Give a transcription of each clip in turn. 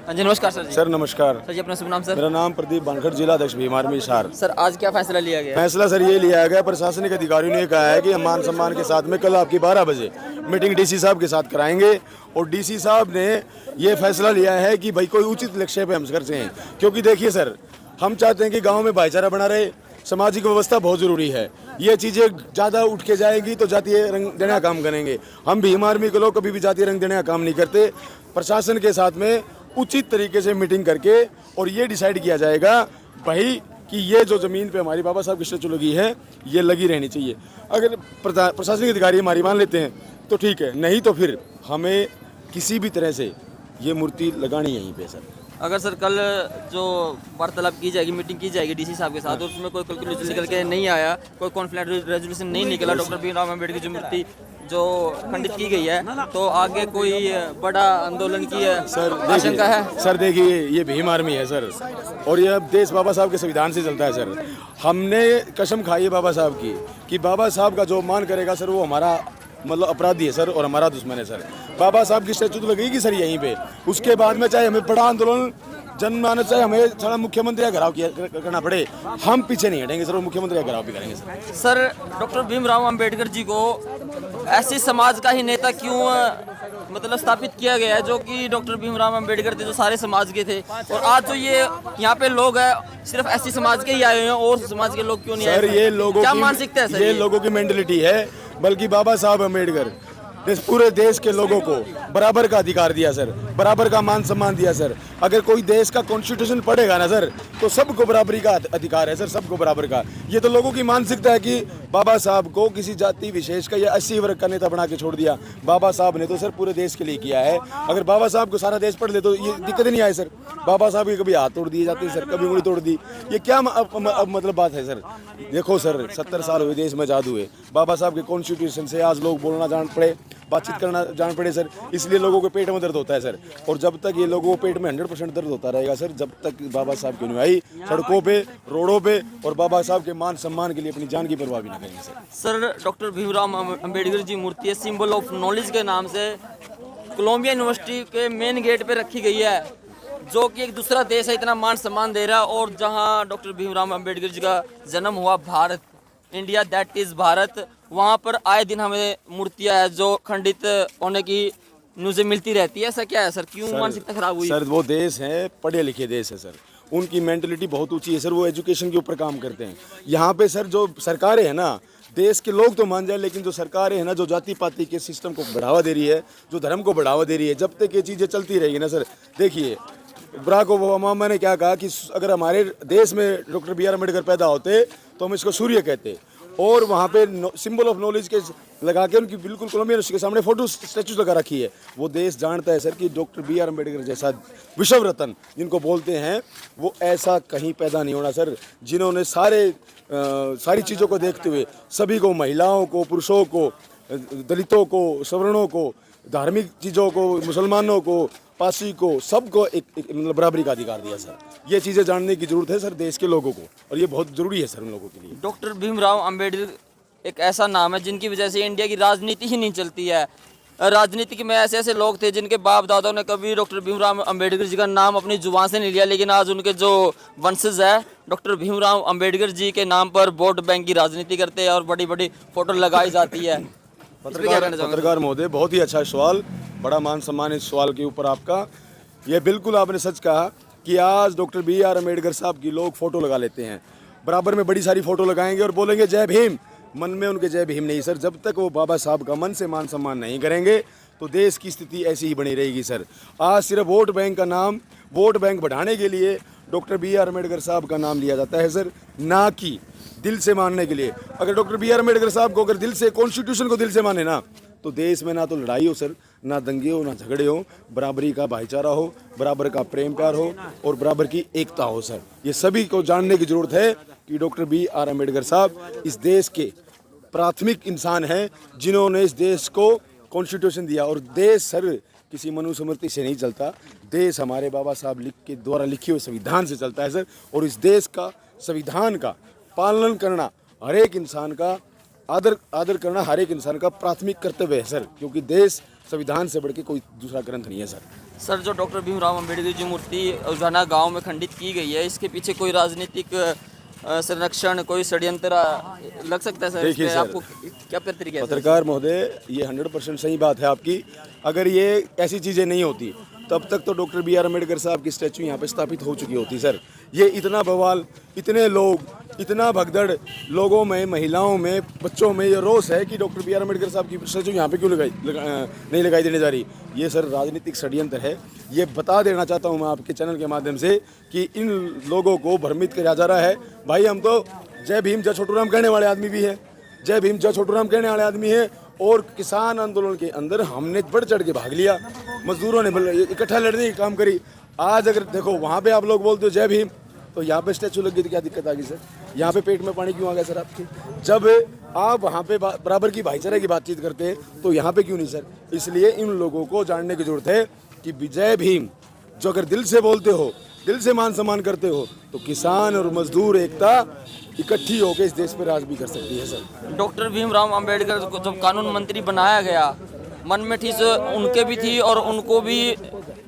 हाँ जी, नमस्कार सर जी। सर नमस्कार। सर जी, अपना शुभ नाम सर? मेरा नाम प्रदीप बानखड़, जिला अध्यक्ष भीम आर्मी हिसार। सर आज क्या फैसला लिया गया? फैसला सर ये लिया गया, प्रशासनिक अधिकारियों ने कहा है कि हम मान सम्मान के साथ में कल आपकी 12 बजे मीटिंग डीसी साहब के साथ कराएंगे। और डीसी साहब ने ये फैसला लिया है कि भाई कोई उचित लक्ष्य पे हम खर्चे हैं, क्योंकि देखिए सर, हम चाहते हैं कि गाँव में भाईचारा बना रहे, सामाजिक व्यवस्था बहुत ज़रूरी है। ये चीज़ें ज़्यादा उठ के जाएगी तो जातीय रंग देने का काम करेंगे। हम भीम आर्मी के लोग कभी भी जातीय रंग देने का काम नहीं करते। प्रशासन के साथ में उचित तरीके से मीटिंग करके और ये डिसाइड किया जाएगा भाई कि ये जो ज़मीन पे हमारी बाबा साहब की स्टैचू लगी है ये लगी रहनी चाहिए। अगर प्रशासनिक अधिकारी हमारी मान लेते हैं तो ठीक है, नहीं तो फिर हमें किसी भी तरह से ये मूर्ति लगानी यहीं पे सर। अगर सर कल जो वार्तालाप की जाएगी, मीटिंग की जाएगी डीसी साहब के साथ, और उसमें कोई कंक्लूजन निकल के नहीं आया, कोई कॉन्फ्लिक्ट रेजोल्यूशन नहीं निकला, डॉक्टर भीमराव अम्बेडकर की मूर्ति जो खंडित की गई है, तो आगे कोई बड़ा आंदोलन की सर आशंका है? सर देखिए, ये भीम आर्मी है सर, और ये देश बाबा साहब के संविधान से चलता है सर। हमने कसम खाई है बाबा साहब की कि बाबा साहब का जो मान करेगा सर वो हमारा मतलब अपराधी है सर और हमारा दुश्मन है सर। बाबा साहब की स्टैचू तो लगेगी सर यहीं पे, उसके बाद में चाहे हमें बड़ा आंदोलन जनमानस, चाहे हमें सारा मुख्यमंत्री का घेराव करना पड़े, हम पीछे नहीं हटेंगे सर, और मुख्यमंत्री का घेराव भी करेंगे sir. Sir doctor Bhimrao Ambedkar ji को ऐसी समाज का ही नेता क्यों मतलब स्थापित किया गया है, जो कि डॉक्टर भीमराव अम्बेडकर थे जो सारे समाज के थे, और आज जो ये यहाँ पे लोग हैं सिर्फ ऐसी समाज के ही आए हुए हैं, और समाज के लोग क्यों नहीं आए? सर ये लोगों क्या की मानसिकता है सर? ये लोगों की मेंटलिटी है, बल्कि बाबा साहब अम्बेडकर इस पूरे देश के लोगों को बराबर का अधिकार दिया सर, बराबर का मान सम्मान दिया सर। अगर कोई देश का कॉन्स्टिट्यूशन पढ़ेगा ना सर, तो सबको बराबरी का अधिकार है सर, सबको बराबर का। ये तो लोगों की मानसिकता है कि बाबा साहब को किसी जाति विशेष का या 80 वर्ग का नेता बना के छोड़ दिया। बाबा साहब ने तो सर पूरे देश के लिए किया है। अगर बाबा साहब को सारा देश पढ़ ले तो ये दिक्कत नहीं आए सर। बाबा साहब के कभी हाथ तोड़ दिए जाते सर, कभी उंगली तोड़ दी, ये क्या मतलब बात है सर? देखो सर, 70 साल हुए देश में आज़ाद हुए, बाबा साहब के कॉन्स्टिट्यूशन से आज लोग बोलना जान पड़े, बातचीत करना जान पड़े सर, इसलिए लोगों के पेट में दर्द होता है सर। और जब तक ये लोगों को पेट में 100% दर्द होता रहेगा सर, जब तक बाबा साहब की अनुयायी सड़कों पे, रोडों पे और बाबा साहब के मान सम्मान के लिए अपनी जान की परवाह भी ना करेंगे sir. Sir doctor Bhimrao Ambedkar ji मूर्ति है सिंबल ऑफ नॉलेज के नाम से कोलंबिया यूनिवर्सिटी के मेन गेट पे रखी गई है, जो कि एक दूसरा देश है इतना मान सम्मान दे रहा है, और जहां डॉक्टर भीमराव अम्बेडकर जी का जन्म हुआ, Bharat, India that is Bharat, वहाँ पर आए दिन हमें मूर्तियाँ है जो खंडित होने की न्यूज़ें मिलती रहती है। ऐसा क्या है सर, क्यों मानसिकता खराब हुई? सर वो देश है, पढ़े लिखे देश है सर, उनकी मेंटलिटी बहुत ऊंची है सर, वो एजुकेशन के ऊपर काम करते हैं। यहाँ पे सर जो सरकारें हैं ना, देश के लोग तो मान जाए, लेकिन जो सरकारें हैं ना, जो जाति पाति के सिस्टम को बढ़ावा दे रही है, जो धर्म को बढ़ावा दे रही है, जब तक ये चीज़ें चलती रहेगी ना सर, देखिए बराक ओबामा ने क्या कहा कि अगर हमारे देश में डॉक्टर बी आर अम्बेडकर पैदा होते तो हम इसको सूर्य कहते, और वहाँ पे सिंबल ऑफ नॉलेज के लगा के उनकी बिल्कुल कोलंबिया यूनिवर्सिटी के सामने फोटो स्टैचूज लगा रखी है। वो देश जानता है सर कि डॉक्टर बी आर अम्बेडकर जैसा विश्व रत्न जिनको बोलते हैं, वो ऐसा कहीं पैदा नहीं होना सर, जिन्होंने सारी चीज़ों को देखते हुए सभी को, महिलाओं को, पुरुषों को, दलितों को, सवर्णों को, धार्मिक चीज़ों को, मुसलमानों को, पासी को, सबको एक मतलब बराबरी का अधिकार दिया सर। ये चीज़ें जानने की जरूरत है सर देश के लोगों को, और ये बहुत ज़रूरी है सर उन लोगों के लिए। डॉक्टर भीमराव अम्बेडकर एक ऐसा नाम है जिनकी वजह से इंडिया की राजनीति ही नहीं चलती है। राजनीति में ऐसे ऐसे लोग थे जिनके बाप दादाओं ने कभी डॉक्टर भीमराव अम्बेडकर जी का नाम अपनी जुबान से नहीं लिया, लेकिन आज उनके जो वंशज है डॉक्टर भीमराव अम्बेडकर जी के नाम पर वोट बैंक की राजनीति करते हैं और बड़ी बड़ी फोटो लगाई जाती है। पत्रकार महोदय, बहुत ही अच्छा सवाल, बड़ा मान सम्मान इस सवाल के ऊपर आपका। ये बिल्कुल आपने सच कहा कि आज डॉक्टर बी आर अम्बेडकर साहब की लोग फोटो लगा लेते हैं, बराबर में बड़ी सारी फोटो लगाएंगे और बोलेंगे जय भीम, मन में उनके जय भीम नहीं सर। जब तक वो बाबा साहब का मन से मान सम्मान नहीं करेंगे तो देश की स्थिति ऐसी ही बनी रहेगी सर। आज सिर्फ वोट बैंक का नाम, वोट बैंक बढ़ाने के लिए डॉक्टर बी आर अम्बेडकर साहब का नाम लिया जाता है सर, ना कि दिल से मानने के लिए। अगर डॉक्टर बी आर अम्बेडकर साहब को अगर दिल से, कॉन्स्टिट्यूशन को दिल से माने ना, तो देश में ना तो लड़ाई हो सर, ना दंगे हो, ना झगड़े हो, बराबरी का भाईचारा हो, बराबर का प्रेम प्यार हो और बराबर की एकता हो सर। ये सभी को जानने की जरूरत है कि डॉक्टर बी आर अम्बेडकर साहब इस देश के प्राथमिक इंसान हैं, जिन्होंने इस देश को कॉन्स्टिट्यूशन दिया। और देश सर किसी मनुस्मृति से नहीं चलता, देश हमारे बाबा साहब के द्वारा लिखे हुए संविधान से चलता है सर। और इस देश का संविधान का पालन करना हर एक इंसान का, आदर करना हर एक इंसान का प्राथमिक कर्तव्य है सर, क्योंकि देश संविधान से बढ़ के कोई दूसरा ग्रंथ नहीं है सर। सर, जो डॉक्टर भीमराव अंबेडकर जी मूर्ति उजाना गांव में खंडित की गई है, इसके पीछे कोई राजनीतिक संरक्षण, कोई षड्यंत्र लग सकता है सर? देखिए इस पे सर, आपको क्या प्रतिक्रिया है सर? पत्रकार महोदय, ये 100% सही बात है आपकी। अगर ये ऐसी चीज़ें नहीं होती तब तक तो डॉक्टर बी आर अम्बेडकर साहब की स्टैचू यहाँ पे स्थापित हो चुकी होती सर। ये इतना बवाल, इतने लोग, इतना भगदड़ लोगों में, महिलाओं में, बच्चों में ये रोष है कि डॉक्टर बी आर अम्बेडकर साहब की स्टैचू यहाँ पे क्यों नहीं लगाई देने जा रही। ये सर राजनीतिक षड्यंत्र है। ये बता देना चाहता हूँ मैं आपके चैनल के माध्यम से कि इन लोगों को भ्रमित किया जा रहा है। भाई, हम तो जय भीम जय छोटूराम कहने वाले आदमी भी हैं, जय भीम जय छोटूराम कहने वाले आदमी हैं। और किसान आंदोलन के अंदर हमने बढ़ चढ़ के भाग लिया, मजदूरों ने इकट्ठा लड़ने की काम करी। आज अगर देखो वहाँ पे आप लोग बोलते हो जय भीम, तो यहाँ पे स्टैचू लग गई तो क्या दिक्कत आ गई सर? यहाँ पे पेट में पानी क्यों आ गया सर आपके? जब आप वहाँ पे बराबर की भाईचारे की बातचीत करते हैं तो यहाँ पे क्यों नहीं सर? इसलिए इन लोगों को जानने की जरूरत है कि जय भीम जो अगर दिल से बोलते हो, दिल से मान सम्मान करते हो, तो किसान और मजदूर एकता इकट्ठी होकर इस देश पर राज भी कर सकती है सर। डॉक्टर भीमराव अंबेडकर को जब कानून मंत्री बनाया गया, मन में ठेस उनके भी थी और उनको भी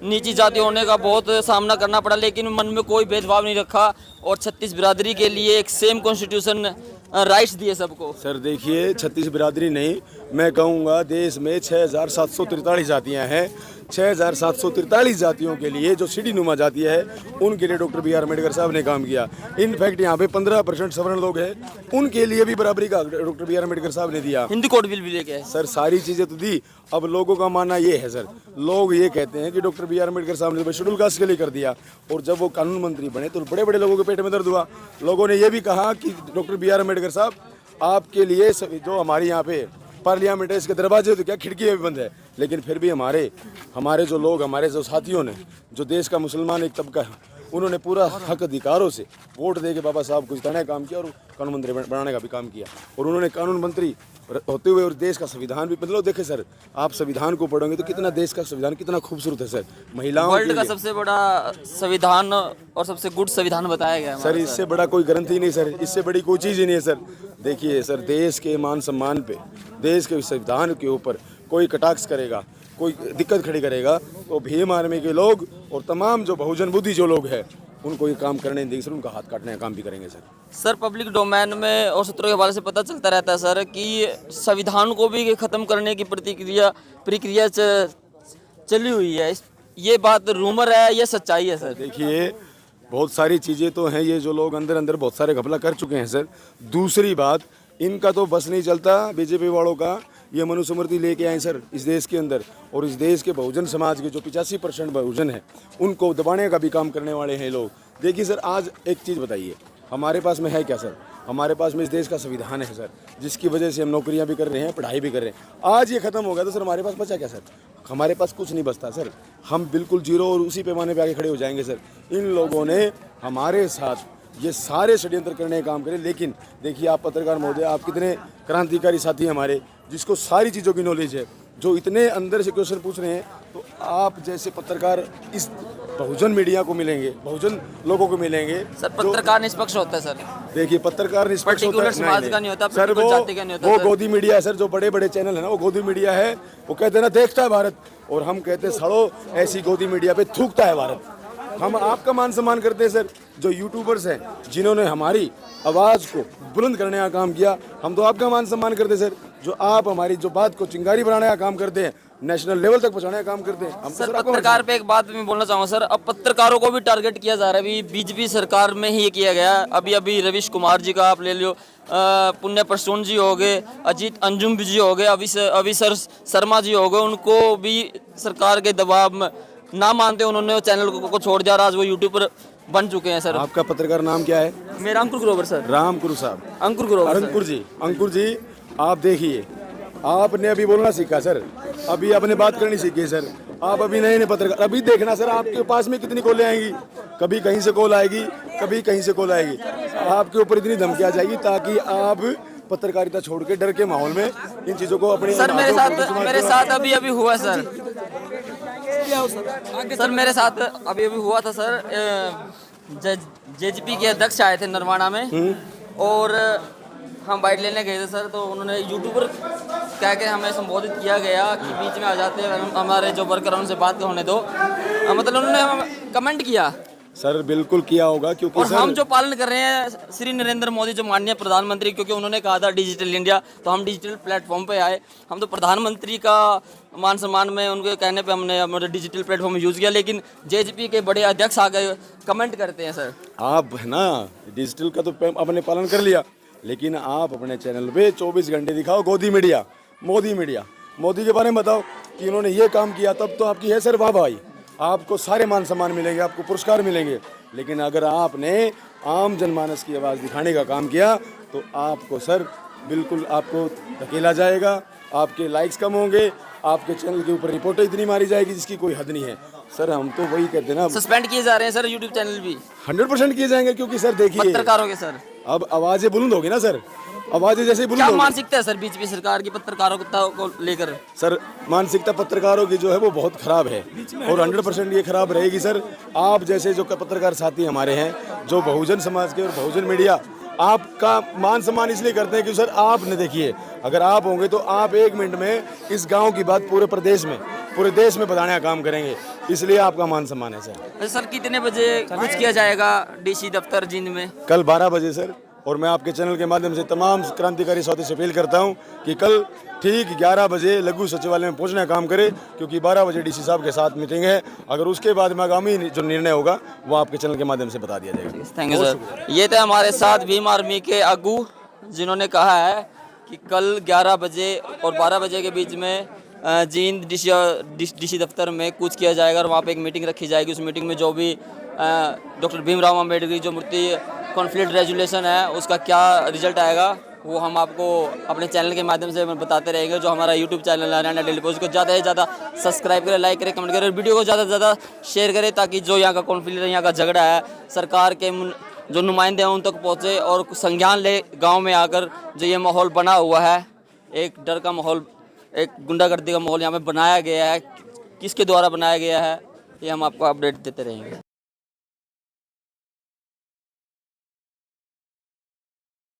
नीची जाति होने का बहुत सामना करना पड़ा, लेकिन मन में कोई भेदभाव नहीं रखा और 36 बिरादरी के लिए एक सेम कॉन्स्टिट्यूशन राइट्स दिए सबको। सर देखिए, 36 बिरादरी नहीं, मैं कहूँगा देश में 6743 जातियाँ हैं। 6743 जातियों के लिए जो सीढ़ी नुमा जातियाँ है, उनके लिए डॉक्टर बी आर अम्बेडकर साहब ने काम किया। इनफैक्ट यहाँ पे 15% सवर्ण लोग हैं, उनके लिए भी बराबरी का डॉक्टर बी आर अम्बेडकर साहब ने दिया। हिंदू कोड बिल भी लेके आए सर, सारी चीज़ें तो दी। अब लोगों का मानना ये है सर, लोग ये कहते हैं कि डॉक्टर बी आर अम्बेडकर साहब ने शेड्यूल कास्ट के लिए कर दिया, और जब वो कानून मंत्री बने तो बड़े बड़े लोगों के पेट में दर्द हुआ। लोगों ने ये भी कहा कि डॉक्टर बी आर अम्बेडकर साहब, आपके लिए जो हमारे यहाँ पे पार्लियामेंट है, इसके दरवाजे तो क्या खिड़की भी बंद है, लेकिन फिर भी हमारे जो लोग, हमारे जो साथियों ने, जो देश का मुसलमान एक तबका है, उन्होंने पूरा हक अधिकारों से वोट दे के बाबा साहब को जिताने का काम किया और कानून मंत्री बनाने का भी काम किया। और उन्होंने कानून मंत्री होते हुए और देश का संविधान भी, मतलब देखे सर, आप संविधान को पढ़ोगे तो कितना देश का संविधान कितना खूबसूरत है सर। महिलाओं वर्ल्ड का सबसे बड़ा संविधान और सबसे गुड संविधान बताया गया है सर। इससे बड़ा कोई ग्रंथ ही नहीं सर, इससे बड़ी कोई चीज़ ही नहीं है सर। देखिए सर, देश के मान सम्मान पे, देश के संविधान के ऊपर कोई कटाक्ष करेगा, कोई दिक्कत खड़ी करेगा, तो भीम आर्मी के लोग और तमाम जो बहुजन बुद्धि जो लोग हैं, उनको ये काम करने नहीं देंगे सर, उनका हाथ काटने का काम भी करेंगे सर। सर, पब्लिक डोमेन में और सूत्रों के हवाले से पता चलता रहता है सर कि संविधान को भी खत्म करने की प्रक्रिया चली हुई है। ये बात रूमर है या सच्चाई है सर? देखिए, बहुत सारी चीज़ें तो हैं, ये जो लोग अंदर अंदर बहुत सारे घपला कर चुके हैं सर। दूसरी बात, इनका तो बस नहीं चलता बीजेपी वालों का, ये मनुस्मृति लेके आए सर इस देश के अंदर, और इस देश के बहुजन समाज के जो 85% बहुजन है, उनको दबाने का भी काम करने वाले हैं लोग। देखिए सर, आज एक चीज़ बताइए, हमारे पास में है क्या सर? हमारे पास में इस देश का संविधान है सर, जिसकी वजह से हम नौकरियां भी कर रहे हैं, पढ़ाई भी कर रहे हैं। आज ये खत्म हो गया तो सर हमारे पास बचा क्या सर? हमारे पास कुछ नहीं बचता सर, हम बिल्कुल जीरो और उसी पैमाने पे आगे खड़े हो जाएंगे सर। इन लोगों ने हमारे साथ ये सारे षड्यंत्र करने का काम करे। लेकिन देखिए, आप पत्रकार महोदय, आप कितने क्रांतिकारी साथी हमारे, जिसको सारी चीज़ों की नॉलेज है, जो इतने अंदर से क्वेश्चन पूछ रहे हैं, तो आप जैसे पत्रकार इस बहुजन मीडिया को मिलेंगे, बहुजन लोगों को मिलेंगे। सर, पत्रकार निष्पक्ष होता है सर? देखिए, पत्रकार निष्पक्ष होता है, समाज का नहीं होता सर, वो गोदी मीडिया है सर, जो बड़े बड़े चैनल है ना, वो गोदी मीडिया है। वो कहते हैं ना, देखता है भारत, और हम कहते हैं सड़ो, ऐसी गोदी मीडिया पे थूकता है भारत। हम आपका मान सम्मान करते हैं सर। जो यूट्यूबर्स हैं, जिन्होंने हमारी आवाज़ को बुलंद करने का काम किया, हम तो आपका मान सम्मान करते हैं सर। जो आप हमारी जो बात को चिंगारी बनाने का काम करते हैं, नेशनल लेवल तक पहुंचाने का काम करते हैं, हम सर। पत्रकार पे एक बात मैं बोलना चाहूँगा सर, अब पत्रकारों को भी टारगेट किया जा रहा है। अभी बीजेपी सरकार में ही ये किया गया। अभी रविश कुमार जी का आप ले लो, पुण्य प्रसून जी हो गए, अजीत अंजुम जी हो गए, अविसर शर्मा जी हो गए, उनको भी सरकार के दबाव में ना मानते उन्होंने चैनल को छोड़ दिया। आज वो यूट्यूब पर बन चुके हैं सर। आपका पत्रकार नाम क्या है? मेरा अंकुर ग्रोवर सर। राम गुरु साहब, अंकुर ग्रोवर। अंकुर जी, आप देखिए, आपने अभी बोलना सीखा सर, अभी आपने बात करनी सीखी सर। आप अभी नए पत्रकार, अभी देखना सर, आपके पास में कितनी कॉलें आएंगी, कभी कहीं से कॉल आएगी, कभी कहीं से कॉल आएगी, आपके ऊपर इतनी धमकी आ जाएगी, ताकि आप पत्रकारिता छोड़ के डर के माहौल में इन चीज़ों को अपने सर मेरे साथ अभी हुआ सर। सर, मेरे साथ अभी हुआ था सर। जेजेपी के अध्यक्ष आए थे नरवाना में, और हम बाइट लेने गए थे सर, तो उन्होंने यूट्यूबर कह के हमें संबोधित किया गया कि बीच में आ जाते हैं, हमारे जो वर्कर हैं उनसे बात होने दो। मतलब उन्होंने हमें कमेंट किया सर बिल्कुल किया होगा, क्योंकि और सर हम जो पालन कर रहे हैं श्री नरेंद्र मोदी जो माननीय प्रधानमंत्री, क्योंकि उन्होंने कहा था डिजिटल इंडिया, तो हम डिजिटल प्लेटफॉर्म पे आए। हम तो प्रधानमंत्री का मान सम्मान में उनके कहने पे हमने हमारे डिजिटल प्लेटफॉर्म यूज़ किया, लेकिन जेजेपी के बड़े अध्यक्ष आ गए कमेंट करते हैं सर। आप है ना डिजिटल का तो आपने पालन कर लिया, लेकिन आप अपने चैनल पे 24 घंटे दिखाओ मोदी मीडिया, मोदी के बारे में बताओ कि उन्होंने ये काम किया, तब तो आपकी है सर वाह भाई, आपको सारे मान सम्मान मिलेंगे, आपको पुरस्कार मिलेंगे। लेकिन अगर आपने आम जनमानस की आवाज़ दिखाने का काम किया तो आपको सर बिल्कुल आपको धकेला जाएगा, आपके लाइक्स कम होंगे, आपके चैनल के ऊपर रिपोर्टें इतनी मारी जाएगी जिसकी कोई हद नहीं है। सर हम तो वही कहते हैं ना, सस्पेंड किए जा रहे हैं सर यूट्यूब चैनल भी 100% किए जाएंगे, क्योंकि सर देखिए पत्रकारों के सर। अब आवाज़ें बुलंद होगी ना सर, आवाज़ें जैसे ही बुलंद क्या होगी मानसिकता है सर बीजेपी सरकार की पत्रकारों को लेकर? सर मानसिकता पत्रकारों की जो है वो बहुत खराब है और 100% ये खराब रहेगी सर। आप जैसे जो पत्रकार साथी हमारे हैं जो बहुजन समाज के और बहुजन मीडिया आपका मान सम्मान इसलिए करते हैं कि सर आपने देखिए, अगर आप होंगे तो आप 1 मिनट में इस गांव की बात पूरे देश में बताने का काम करेंगे, इसलिए आपका मान सम्मान है सर। सर कितने बजे कुछ किया जाएगा डीसी दफ्तर जींद में? कल 12 बजे सर, और मैं आपके चैनल के माध्यम से तमाम क्रांतिकारी साथी से अपील करता हूं कि कल ठीक 11 बजे लघु सचिवालय में पहुंचने का काम करें, क्योंकि 12 बजे डीसी साहब के साथ मीटिंग है। अगर उसके बाद में आगामी जो निर्णय होगा वो आपके चैनल के माध्यम से बता दिया जाएगा। Thank you sir. ये थे हमारे साथ भीम आर्मी के आगू जिन्होंने कहा है कि कल 11 बजे और 12 बजे के बीच में जींद डीसी दफ्तर में कूच किया जाएगा और वहाँ पे एक मीटिंग रखी जाएगी। उस मीटिंग में जो भी डॉक्टर भीमराव अम्बेडकर की जो मूर्ति कॉन्फ्लिक्ट रेजुलेशन है उसका क्या रिजल्ट आएगा वो हम आपको अपने चैनल के माध्यम से बताते रहेंगे। जो हमारा यूट्यूब चैनल है हरियाणा डेली पोस्ट को ज़्यादा से ज़्यादा सब्सक्राइब करें, लाइक करें, कमेंट करें, वीडियो को ज़्यादा से ज़्यादा शेयर करें, ताकि जो यहाँ का कॉन्फ्लिक्ट है, यहाँ का झगड़ा है, सरकार के जो नुमाइंदे हैं उन तक पहुँचे और संज्ञान ले गाँव में आकर। जो ये माहौल बना हुआ है, एक डर का माहौल, एक गुंडागर्दी का माहौल यहाँ पे बनाया गया है, किसके द्वारा बनाया गया है ये हम आपको अपडेट देते रहेंगे।